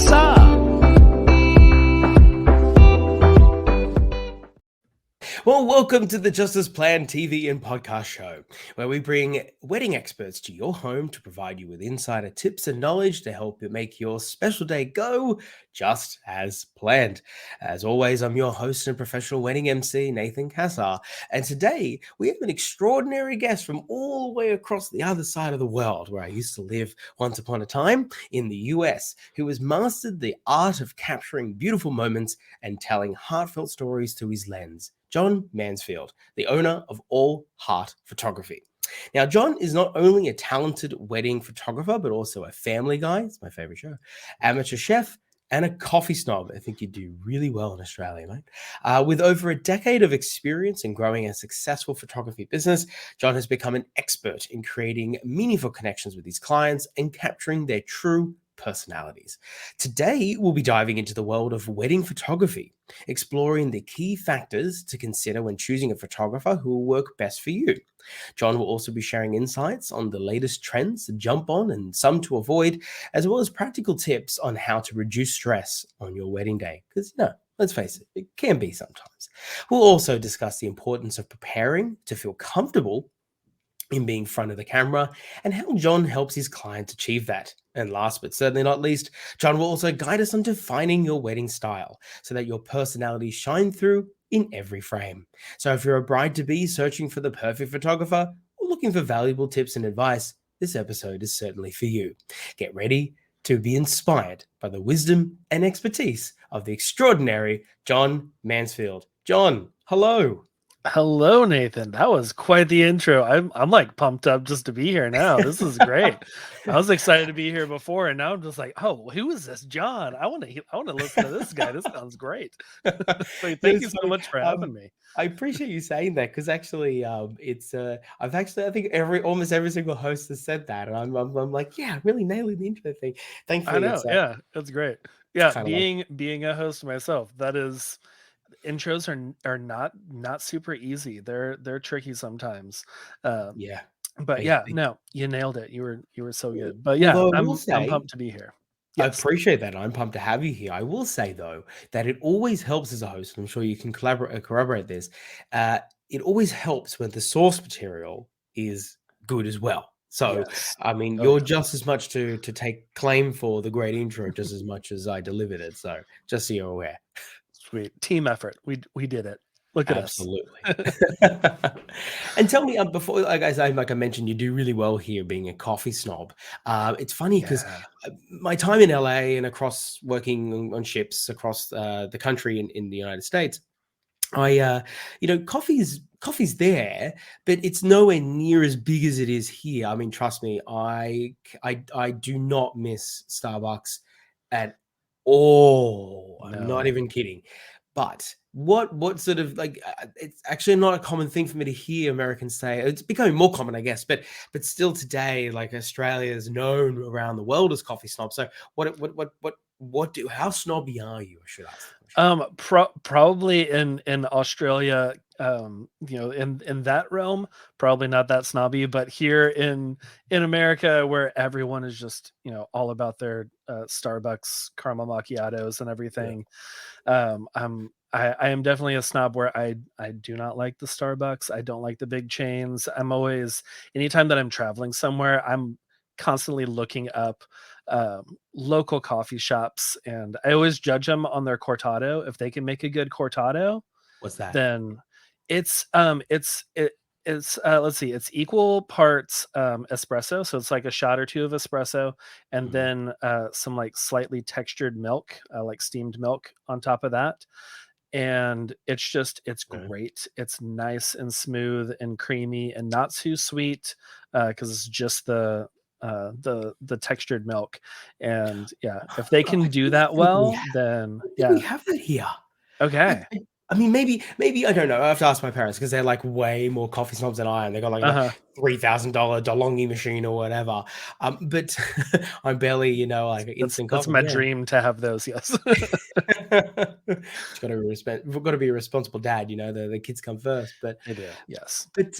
Cassar. Well, welcome to the Just As Planned TV and podcast show, where we bring wedding experts to your home to provide you with insider tips and knowledge to help you make your special day go just as planned. As always, I'm your host and professional wedding MC, Nathan Cassar, and today we have an extraordinary guest from all the way across the other side of the world, where I used to live once upon a time in the US, who has mastered the art of capturing beautiful moments and telling heartfelt stories through his lens. John Mansfield, the owner of All Heart Photography. Now, John is not only a talented wedding photographer, but also a family guy, it's my favorite show, amateur chef, and a coffee snob. I think you do really well in Australia, mate. With over a decade of experience in growing a successful photography business, John has become an expert in creating meaningful connections with his clients and capturing their true personalities. Today, we'll be diving into the world of wedding photography, exploring the key factors to consider when choosing a photographer who will work best for you. John will also be sharing insights on the latest trends to jump on and some to avoid, as well as practical tips on how to reduce stress on your wedding day. Because, let's face it, it can be sometimes. We'll also discuss the importance of preparing to feel comfortable in being front of the camera and how John helps his clients achieve that. And last but certainly not least, John will also guide us on defining your wedding style so that your personality shine through in every frame. So if you're a bride-to-be searching for the perfect photographer or looking for valuable tips and advice, this episode is certainly for you. Get ready to be inspired by the wisdom and expertise of the extraordinary John Mansfield. John, hello. Hello, Nathan. That was quite the intro. I'm like pumped up just to be here now. This is great. I was excited to be here before, and now I'm just like, oh, who is this John? I want to listen to this guy. This sounds great. So thank you so much for having me. I appreciate you saying that, because actually, it's I think almost every single host has said that, and I'm like, yeah, really nailing the intro thing. Thankfully, I know. Yeah, that's great. Yeah, being a host myself, that is. Intros are not super easy. They're tricky sometimes. Yeah. But yeah, no, you nailed it. You were so good. But yeah, I'm pumped to be here. Yes. I appreciate that. I'm pumped to have you here. I will say, though, that it always helps as a host, and I'm sure you can corroborate this. It always helps when the source material is good as well. So, yes. I mean, you're just as much to take claim for the great intro just as much as I delivered it. So, just so you're aware. Sweet team effort. We did it. Look at Absolutely. And tell me, before, like I mentioned, you do really well here being a coffee snob. It's funny because my time in LA and across working on ships across the country in the United States, coffee's there, but it's nowhere near as big as it is here. I mean, trust me, I do not miss Starbucks at all. I'm not even kidding. But what sort of it's actually not a common thing for me to hear Americans say. It's becoming more common, I guess, but still today, like, Australia is known around the world as coffee snob. So how snobby are you? I should ask. Probably in Australia, in that realm, probably not that snobby, but here in America, where everyone is just, all about their Starbucks caramel macchiatos and everything. I am definitely a snob where I do not like the Starbucks. I don't like the big chains. Anytime that I'm traveling somewhere, I'm constantly looking up local coffee shops, and I always judge them on their cortado. If they can make a good cortado, what's that? Then it's let's see, it's equal parts espresso, so it's like a shot or two of espresso, and then some like slightly textured milk, like steamed milk on top of that. And it's great. It's nice and smooth and creamy and not too sweet, because it's just the textured milk. And if they can do that well, then we have that here. Okay. I mean, maybe I don't know. I have to ask my parents, because they're like way more coffee snobs than I am. They got like a $3,000 DeLonghi machine or whatever. But I'm barely, like an instant coffee. That's my dream, to have those. Yes. We've got to be a responsible dad. The kids come first. But they do. Yes. But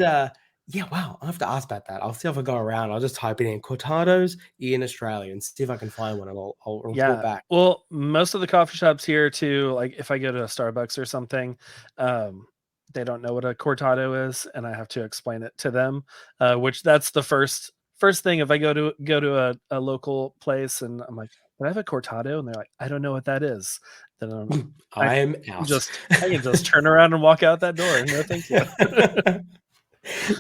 Yeah, wow. I have to ask about that. I'll see if I go around. I'll just type it in cortados in Australia and see if I can find one, and I'll report Yeah. back. Well, most of the coffee shops here too, like if I go to a Starbucks or something, um, they don't know what a cortado is, and I have to explain it to them. Which that's the first thing if I go to a local place and I'm like, "Can I have a cortado?" And they're like, "I don't know what that is." Then I I'm out. just I can just turn around and walk out that door. No, thank you.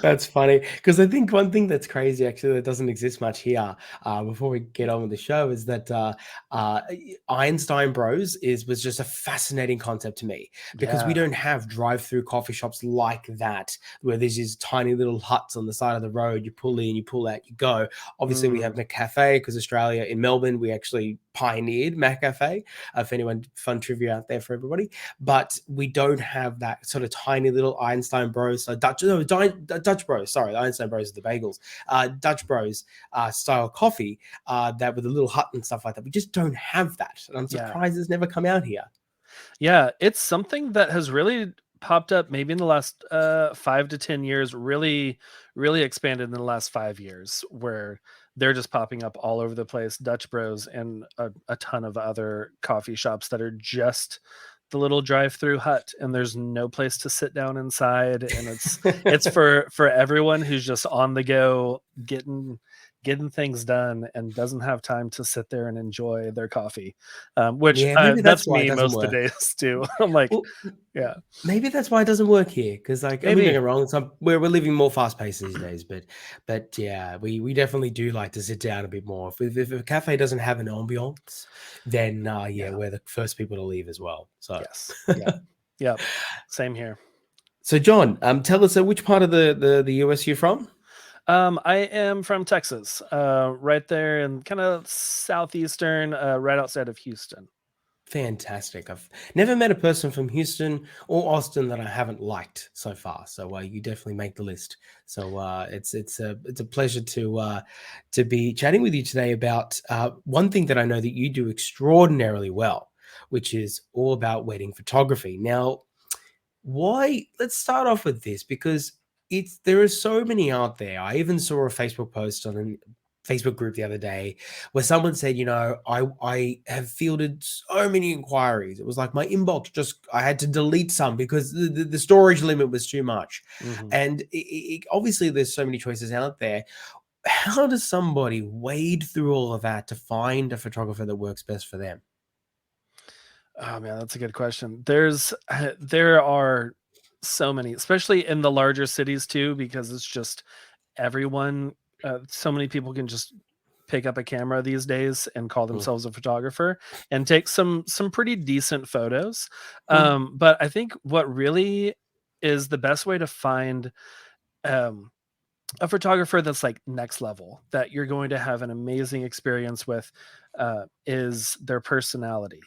That's funny because I think one thing that's crazy actually that doesn't exist much here. Before we get on with the show, is that uh, Einstein Bros was just a fascinating concept to me because we Yeah. don't have drive-through coffee shops like that where there's these tiny little huts on the side of the road. You pull in, you pull out, you go. Obviously, we have Mm, McCafe because Australia in Melbourne we actually pioneered McCafe. If anyone fun trivia out there for everybody, but we don't have that sort of tiny little Einstein Bros, Dutch Bros. Sorry, the Einstein Bros are the bagels. Dutch Bros style coffee that with a little hut and stuff like that. We just don't have that, and I'm yeah. surprised it's never come out here. Yeah, it's something that has really popped up maybe in the last 5 to 10 years, really expanded in the last 5 years where they're just popping up all over the place, Dutch Bros and a ton of other coffee shops that are just the little drive-through hut and there's no place to sit down inside and it's for everyone who's just on the go getting things done and doesn't have time to sit there and enjoy their coffee. Which Yeah, maybe that's that's why it me doesn't most of the work. days too. I'm like, Well, yeah, maybe that's why it doesn't work here. Because, like, I mean, don't maybe. get me wrong, some we're living more fast paced these days, but yeah, we definitely do like to sit down a bit more. If a cafe doesn't have an ambiance, then yeah, Yeah. we're the first people to leave as well. So, Yes. Yep. Yep. Same here. so John, tell us which part of the US you're from? I am from Texas, right there in kind of southeastern, right outside of Houston. Fantastic. I've never met a person from Houston or Austin that I haven't liked so far. So you definitely make the list. So it's a pleasure to be chatting with you today about one thing that I know that you do extraordinarily well, which is all about wedding photography. Now, why? Let's start off with this because there are so many out there. I even saw a Facebook post on a Facebook group the other day where someone said, I have fielded so many inquiries. It was like my inbox just I had to delete some because the storage limit was too much. Hmm. And obviously there's so many choices out there. How does somebody wade through all of that to find a photographer that works best for them? Oh man, that's a good question. There are so many, especially in the larger cities too, because it's just everyone. So many people can just pick up a camera these days and call Mm, themselves a photographer and take some pretty decent photos. mm, But I think what really is the best way to find um, a photographer that's like next level that you're going to have an amazing experience with is their personality.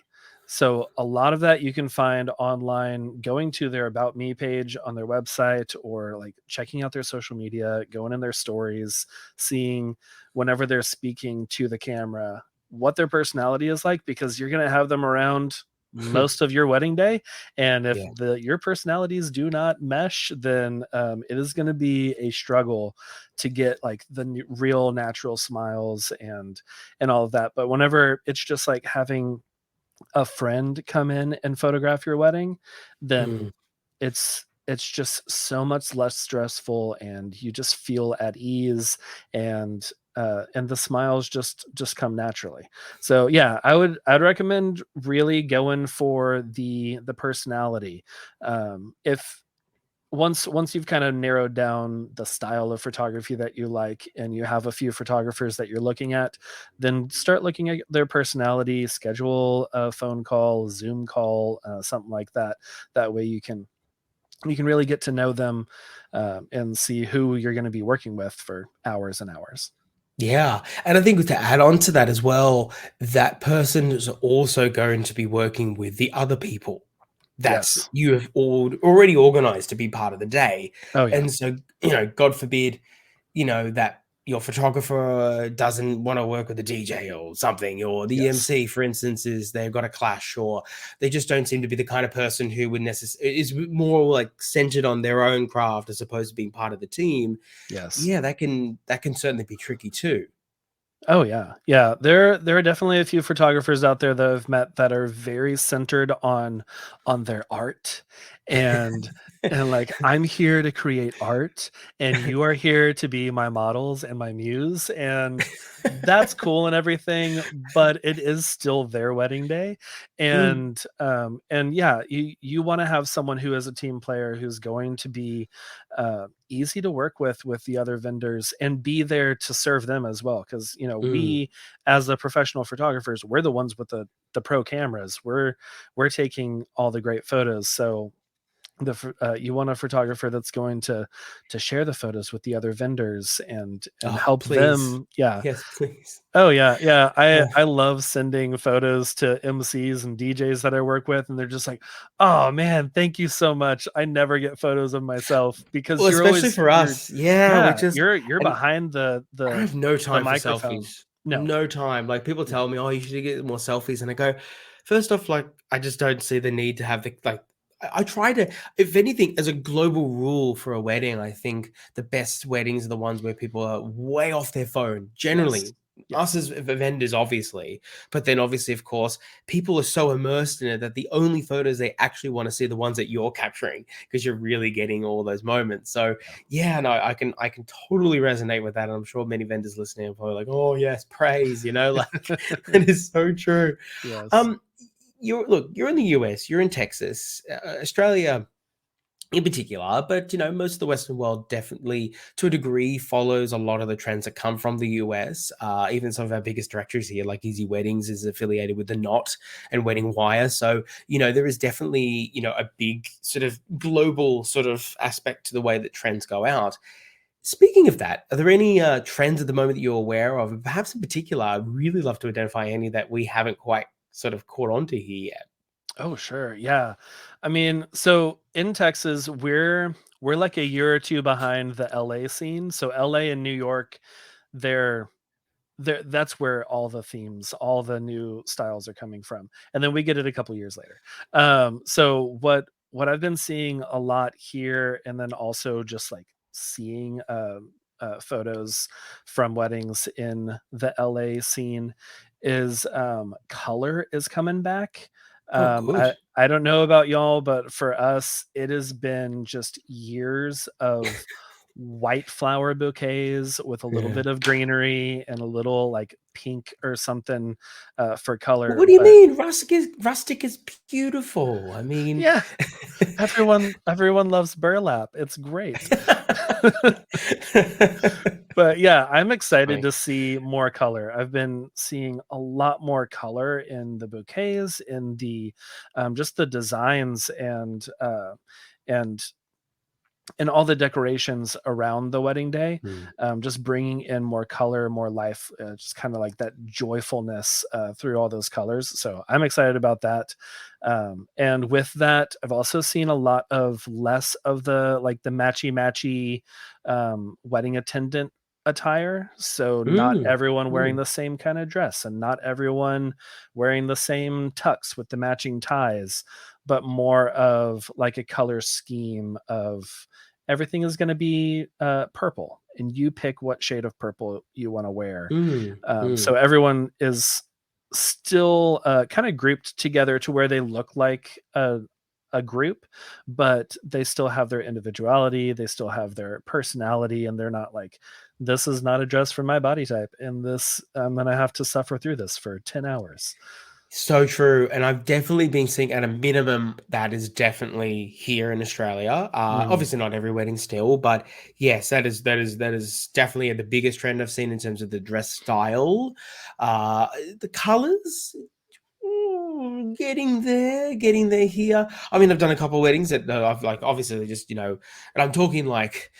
So a lot of that you can find online going to their about me page on their website or like checking out their social media, going in their stories, seeing whenever they're speaking to the camera what their personality is like because you're going to have them around most of your wedding day, and if yeah. your personalities do not mesh, then it is going to be a struggle to get like the real natural smiles and all of that. But whenever it's just like having a friend come in and photograph your wedding, then Mm. it's just so much less stressful and you just feel at ease, and the smiles just come naturally. So yeah, I'd recommend really going for the personality. If once you've kind of narrowed down the style of photography that you like and you have a few photographers that you're looking at, then start looking at their personality, schedule a phone call, Zoom call, something like that. That way you can really get to know them, and see who you're going to be working with for hours and hours. Yeah, and I think to add on to that as well, that person is also going to be working with the other people that Yes. you have already organized to be part of the day. Oh yeah. And so, God forbid, that your photographer doesn't want to work with the DJ or something, or the Yes. MC, for instance, is they've got a clash, or they just don't seem to be the kind of person who would necessarily is more like centered on their own craft as opposed to being part of the team. Yes. Yeah, that can certainly be tricky too. Oh yeah. Yeah. There are definitely a few photographers out there that I've met that are very centered on their art and like I'm here to create art and you are here to be my models and my muse and that's cool and everything, but it is still their wedding day. Mm, And yeah, you want to have someone who is a team player who's going to be easy to work with the other vendors and be there to serve them as well because mm. we as the professional photographers we're the ones with the pro cameras, we're taking all the great photos, so you want a photographer that's going to share the photos with the other vendors and Oh, help please. them. Yeah. Yes, please. Oh yeah, yeah. I Oh. I love sending photos to MCs and DJs that I work with, and they're just like, "Oh man, thank you so much. I never get photos of myself because Well, especially for you're, us. Yeah, we yeah, just you're and behind the I the have no the time for microphone." selfies. No, No time. Like people no. tell me, "Oh, you should get more selfies," and I go, first off, like I just don't see the need to have the like. I try to, if anything, as a global rule for a wedding, I think the best weddings are the ones where people are way off their phone. Yes, Generally, us yes, as vendors, obviously, but then obviously, of course, people are so immersed in it that the only photos they actually want to see are the ones that you're capturing because you're really getting all those moments. So yeah. yeah, no, I can totally resonate with that. And I'm sure many vendors listening are probably like, oh yes, praise, like it is so true. Yes. Um, you're in the US, you're in Texas, Australia in particular, but most of the Western world definitely, to a degree, follows a lot of the trends that come from the US. Even some of our biggest directories here, like Easy Weddings, is affiliated with the Knot and Wedding Wire. So there is definitely a big sort of global sort of aspect to the way that trends go out. Speaking of that, are there any trends at the moment that you're aware of? And perhaps in particular, I'd really love to identify any that we haven't quite sort of caught on to here yet. Oh, sure. Yeah. I mean, so in Texas, we're like a year or two behind the LA scene. So LA and New York, they're that's where all the themes, all the new styles are coming from. And then we get it a couple years later. So what I've been seeing a lot here, and then also just like seeing photos from weddings in the LA scene is color is coming back. Oh, I don't know about y'all, but for us, it has been just years of white flower bouquets with a little yeah. bit of greenery and a little like pink or something for color. What do you But mean? Rustic is beautiful. I mean, yeah, everyone loves burlap. It's great. But yeah, I'm excited funny. to see more color. I've been seeing a lot more color in the bouquets, in the just the designs and and all the decorations around the wedding day, Hmm. just bringing in more color, more life, just kind of like that joyfulness through all those colors. So I'm excited about that. And with that, I've also seen a lot of less of the like the matchy matchy wedding attendant attire. So not Mm, everyone wearing mm, the same kind of dress and not everyone wearing the same tux with the matching ties, but more of like a color scheme of everything is going to be purple and you pick what shade of purple you want to wear. mm, So mm. everyone is still kind of grouped together to where they look like a group, but they still have their individuality, they still have their personality, and they're not like, this is not a dress for my body type and this I'm going to have to suffer through this for 10 hours. So true. And I've definitely been seeing at a minimum that is definitely here in Australia. Mhm. Obviously not every wedding still, but yes, that is definitely the biggest trend I've seen in terms of the dress style. The colors, getting there here. I mean, I've done a couple of weddings that I've like obviously just and I'm talking like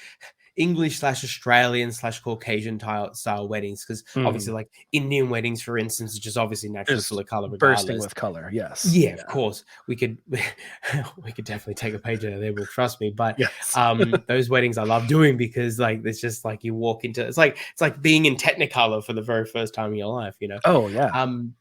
English slash Australian slash Caucasian style weddings, because obviously, Mm. like Indian weddings, for instance, is just obviously naturally full Just of color bursting regardless. with color. Yes. Yeah, of Yeah. course. We could we could definitely take a page out of their book, trust me. But Yes. those weddings I love doing, because like it's just like you walk into, it's like being in Technicolor for the very first time in your life, you know. Oh yeah. Um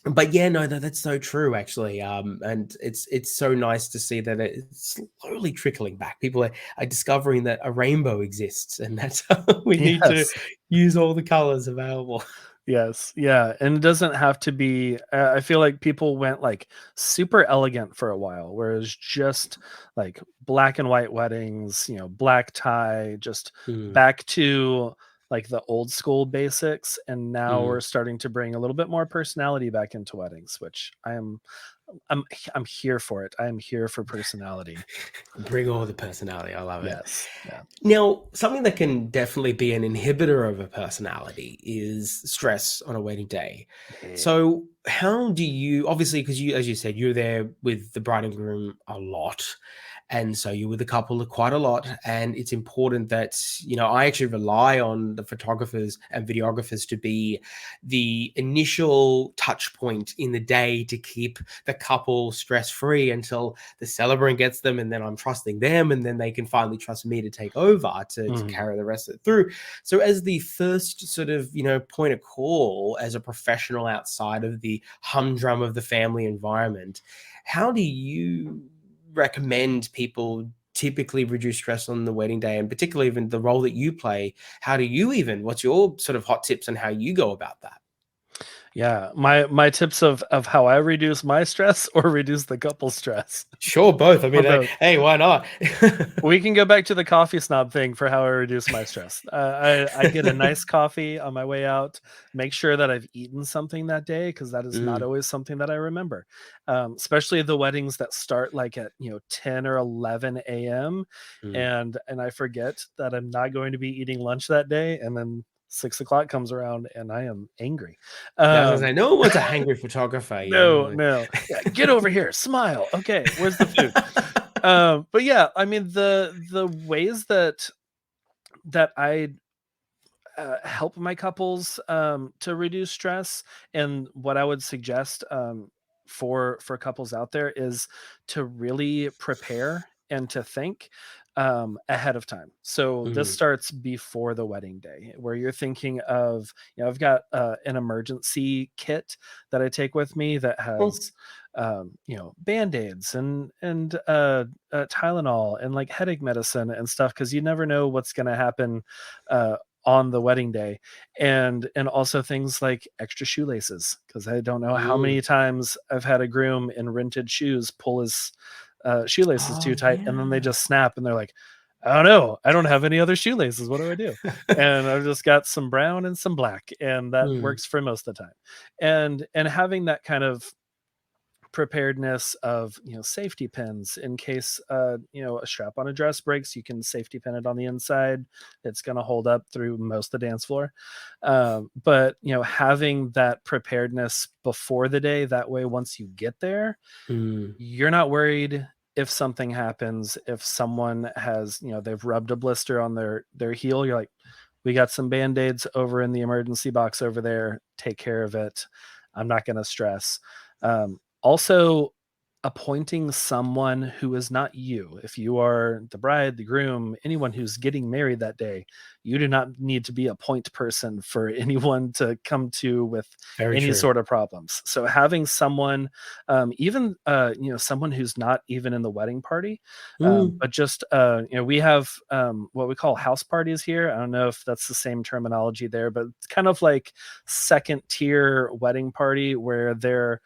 but yeah, no, that's so true, actually. And it's so nice to see that it's slowly trickling back. People are discovering that a rainbow exists, and that's how we need to Yes. use all the colors available. Yes, yeah, and it doesn't have to be I feel like people went, like, super elegant for a while, whereas just, like, black and white weddings, black tie, just Mm, back to, like, the old school basics, and now mm. we're starting to bring a little bit more personality back into weddings, which I'm I'm here for it. I am here for personality. Bring all the personality. I love it. Yes, yeah. Now, something that can definitely be an inhibitor of a personality is stress on a wedding day. Yeah. So, how do you, obviously, because you, as you said, you're there with the bride and groom a lot. And so you're with the couple quite a lot. And it's important that, I actually rely on the photographers and videographers to be the initial touch point in the day to keep the couple stress free until the celebrant gets them, and then I'm trusting them, and then they can finally trust me to take over to Mhm. carry the rest of it through. So as the first sort of point of call as a professional outside of the humdrum of the family environment, how do you recommend people typically reduce stress on the wedding day, and particularly even the role that you play? How do you, even what's your sort of hot tips on how you go about that? Yeah, my tips of how I reduce my stress or reduce the couple stress, Sure, both. I or mean, both. hey, why not? We can go back to the coffee snob thing for how I reduce my stress. I get a nice coffee on my way out, make sure that I've eaten something that day because that is not Mm, always something that I remember. Especially the weddings that start like at 10 or 11 a.m. mm. and I forget that I'm not going to be eating lunch that day, and then 6 o'clock comes around and I am angry. Yeah, I was gonna Um, say, no one wants a hangry photographer, no, like no, yeah, get over here, smile. Okay, where's the food? But yeah, I mean the ways that I help my couples to reduce stress, and what I would suggest for couples out there is to really prepare and to think ahead of time. So this Mm, starts before the wedding day, where you're thinking of, I've got an emergency kit that I take with me that mm. has band-aids and Tylenol and like headache medicine and stuff, because you never know what's going to happen uh, on the wedding day, and also things like extra shoelaces, because I don't know how Mm. many times I've had a groom in rented shoes pull his shoelaces Oh, too tight, and then they yeah. just snap, and they're like, I don't know, I don't have any other shoelaces, what do I do? And I've just got some brown and some black, and that Mm, works for most of the time. And having that kind of preparedness of, safety pins in case a strap on a dress breaks, you can safety pin it on the inside. It's going to hold up through most of the dance floor. But having that preparedness before the day, that way once you get there, mm. you're not worried if something happens. If someone has, they've rubbed a blister on their heel, you're like, we got some band-aids over in the emergency box over there, take care of it. I'm not going to stress. Also, appointing someone who is not you. If you are the bride, the groom, anyone who's getting married that day, you do not need to be a point person for anyone to come to with Very any true. sort of problems. So having someone, even someone who's not even in the wedding party, Mm, but just we have what we call house parties here. I don't know if that's the same terminology there, but it's kind of like second tier wedding party, where they're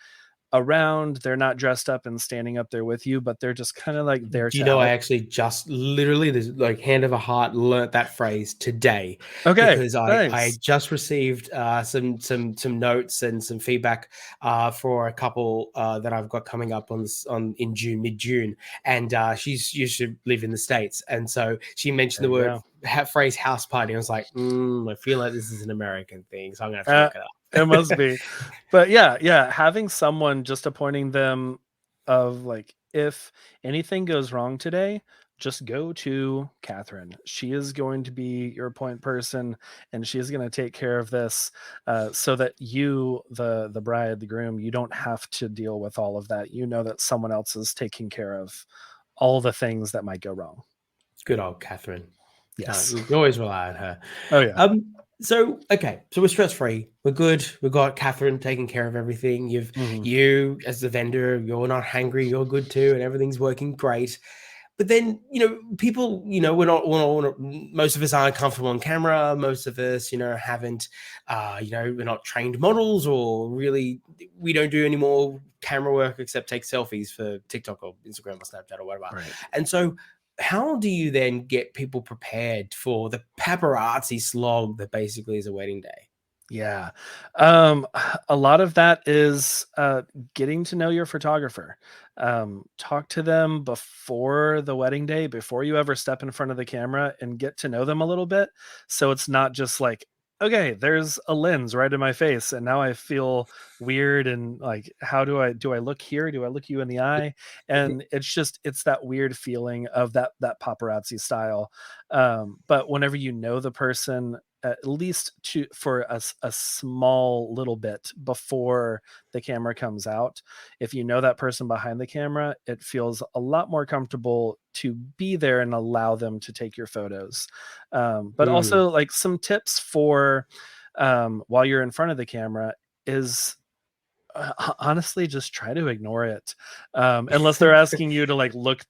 around, they're not dressed up and standing up there with you, but they're just kind of like there do you to know, I help. actually just literally, there's like hand of a heart, learnt that phrase today, Okay, because I nice. just received some notes and some feedback for a couple that I've got coming up on in June, mid June, and she's used to live in the States, and so she mentioned There the you word go. phrase house party. I was like, I feel like this is an American thing, so I'm gonna have to Uh, look it it must up. be. But yeah, yeah, having someone just appointing them of like, if anything goes wrong today, just go to Catherine. She is going to be your point person, and she is going to take care of this, so that you, the bride, the groom, you don't have to deal with all of that. You know that someone else is taking care of all the things that might go wrong. Good old Catherine. Yes. You can always rely on her. Oh yeah. So okay, so we're stress free. We're good. We've got Catherine taking care of everything. Mhm. You as the vendor, you're not hangry. You're good too, and everything's working great. But then, people, we're not, most of us aren't comfortable on camera. Most of us, haven't, we're not trained models, or really, we don't do any more camera work except take selfies for TikTok or Instagram or Snapchat or whatever. Right. And so, how do you then get people prepared for the paparazzi slog that basically is a wedding day? Yeah. A lot of that is getting to know your photographer. Talk to them before the wedding day, before you ever step in front of the camera, and get to know them a little bit. So it's not just like, okay, there's a lens right in my face, and now I feel weird and like, how do I look here? Do I look you in the eye? And it's that weird feeling of that paparazzi style. But whenever you know the person, at least for a small little bit before the camera comes out, if you know that person behind the camera, it feels a lot more comfortable to be there and allow them to take your photos. But Mm. also, like, some tips for while you're in front of the camera is, honestly, just try to ignore it, unless they're asking you to like look,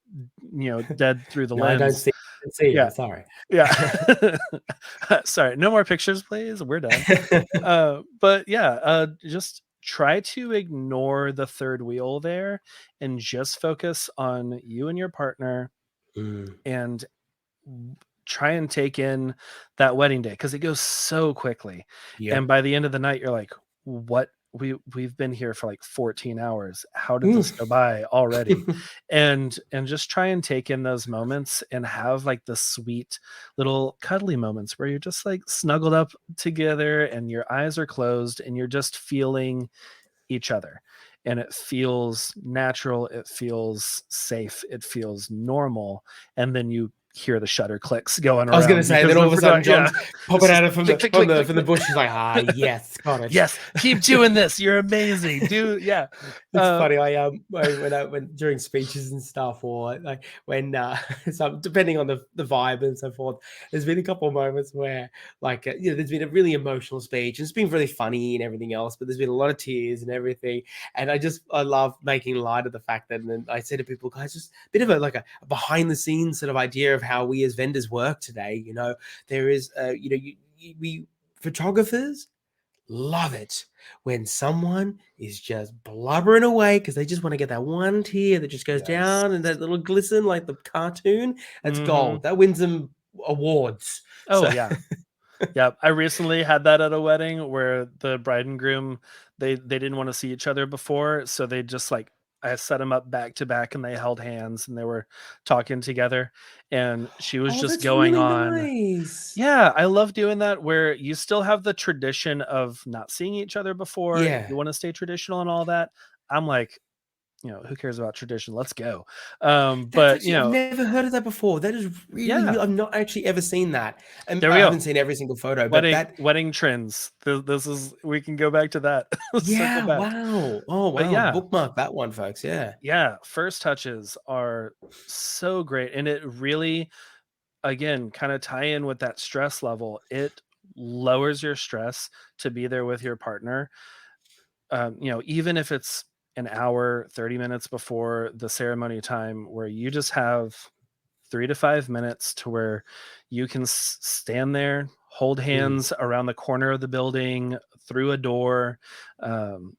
dead through the No, I lens. don't see you. Yeah. Sorry. Yeah. Sorry, no more pictures, please. We're done. But yeah, just try to ignore the third wheel there and just focus on you and your partner, Mm. and try and take in that wedding day, because it goes so quickly. And Yep. by the end of the night, you're like, what? We've been here for like 14 hours. How did Mm. this go by already? And just try and take in those moments and have like the sweet little cuddly moments where you're just like snuggled up together and your eyes are closed and you're just feeling each other, and it feels natural, it feels safe, it feels normal. And then you hear the shutter clicks going I was gonna around say, and because then all the of a sudden, yeah, John's popping it's just out of from click the click from click the click from the click. bush. He's like, yes, got it. Yes, keep doing this, you're amazing, do yeah. It's uh funny. When during speeches and stuff, or like when so depending on the vibe and so forth, there's been a couple of moments where there's been a really emotional speech and it's been really funny and everything else, but there's been a lot of tears and everything, and I love making light of the fact that, and then I say to people, guys, just a bit of a behind the scenes sort of idea of how we as vendors work today. There is we photographers love it when someone is just blubbering away because they just want to get that one tear that just goes yes. down and that little glisten like the cartoon. That's Hmm. gold. That wins them awards. Oh So yeah. Yeah, I recently had that at a wedding where the bride and groom, they didn't want to see each other before, so they just like, I set them up back to back and they held hands and they were talking together, and she was oh, just that's going really on. nice. Yeah, I love doing that where you still have the tradition of not seeing each other before. You Yeah. want to stay traditional and all that. I'm like, who cares about tradition? Let's go. That's But actually, I've never heard of that before. That is really, yeah, really, I've not actually ever seen that. And there we I go. haven't seen every single photo, but Wedding that, wedding trends. This is, we can go back to that. Circle yeah, back. wow. Oh, But wow. yeah, Bookmark that one, folks. Yeah. yeah, first touches are so great, and it really, again, kind of tie in with that stress level. It lowers your stress to be there with your partner. Even if it's an hour, 30 minutes before the ceremony time, where you just have 3 to 5 minutes to where you can stand there, hold Mm. hands around the corner of the building, through a door, and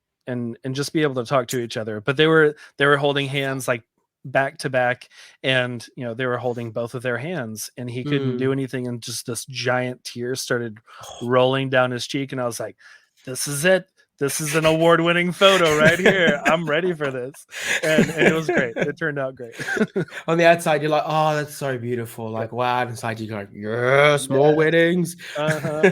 just be able to talk to each other. But they were holding Love that. hands like back to back, and they were holding both of their hands, and he couldn't do Mm. anything, and just this giant tear started rolling down his cheek, and I was like, this is it. This is an award-winning photo right here. I'm ready for this. And it was great. It turned out great. On the outside, you're like, "Oh, that's so beautiful." Yep. Like, wow. And inside, you're like, "Yes, more Yes. weddings." Uh-huh.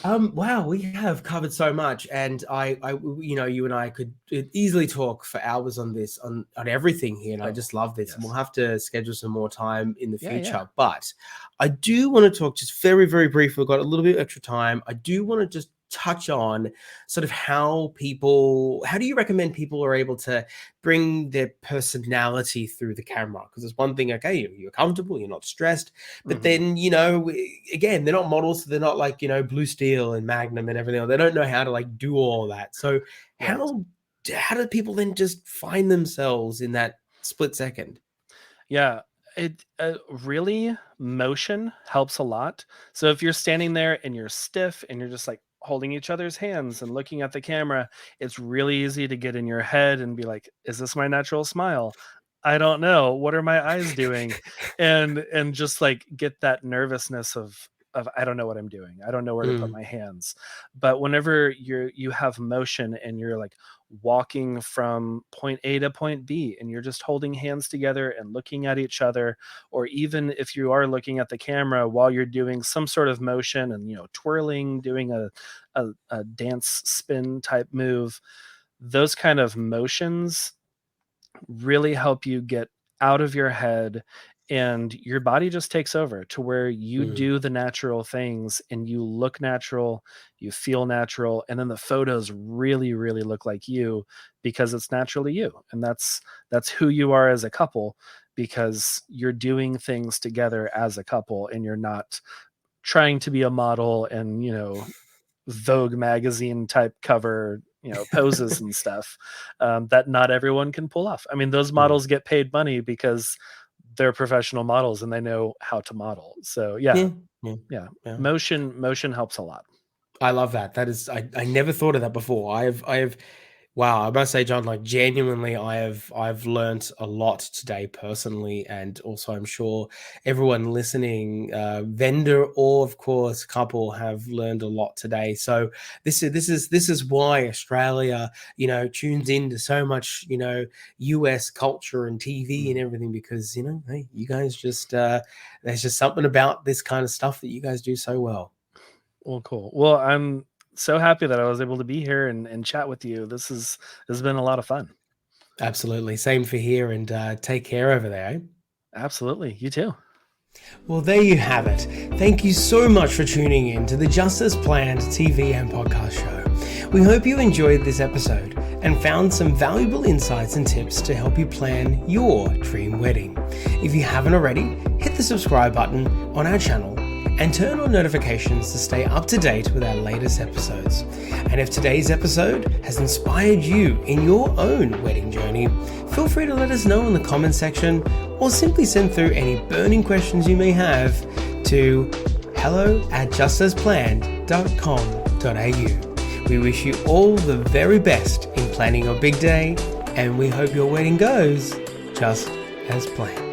Wow, we have covered so much, and you and I could easily talk for hours on this, on everything here, and I Oh, just love this, and we'll yes. have to schedule some more time in the Yeah, yeah. future. But I do want to talk just very, very briefly. We've got a little bit extra time. I do want to just touch on sort of how do you recommend people are able to bring their personality through the camera? Because it's one thing, okay, you're comfortable, you're not stressed, but Mhm. then, again, they're not models, so they're not like, Blue Steel and Magnum and everything else. They don't know how to like do all that. So Right. how do people then just find themselves in that split second? Yeah, it really motion helps a lot. So if you're standing there and you're stiff and you're just like holding each other's hands and looking at the camera, it's really easy to get in your head and be like, "Is this my natural smile? I don't know. What are my eyes doing?" And just like get that nervousness of I don't know what I'm doing. I don't know where to put Mm, my hands. But whenever you have motion and you're like walking from point A to point B and you're just holding hands together and looking at each other, or even if you are looking at the camera while you're doing some sort of motion and twirling, doing a dance spin type move, those kind of motions really help you get out of your head, and your body just takes over to where you mm, do the natural things and you look natural, you feel natural, and then the photos really really look like you because it's naturally you, and that's who you are as a couple, because you're doing things together as a couple and you're not trying to be a model and Vogue magazine type cover, poses and stuff, that not everyone can pull off. I mean, those mm. models get paid money because they're professional models and they know how to model. So yeah, Yeah, yeah, yeah, yeah. motion helps a lot. I love that. That is, I never thought of that before. I have Wow, I must say, John, like genuinely, I've learnt a lot today personally, and also I'm sure everyone listening, vendor or of course couple, have learned a lot today. So this is why Australia, tunes into so much, US culture and TV and Mhm. everything, because hey, you guys just there's just something about this kind of stuff that you guys do so well. Well, cool. Well, I'm so happy that I was able to be here and chat with you. This has been a lot of fun. Absolutely, same for here, and take care over there. Eh? Absolutely. You too. Well, there you have it. Thank you so much for tuning in to the Justice Planned TV and podcast show. We hope you enjoyed this episode and found some valuable insights and tips to help you plan your dream wedding. If you haven't already, hit the subscribe button on our channel and turn on notifications to stay up to date with our latest episodes. And if today's episode has inspired you in your own wedding journey, feel free to let us know in the comments section, or simply send through any burning questions you may have to hello@justasplan.com.au. We wish you all the very best in planning your big day, and we hope your wedding goes just as planned.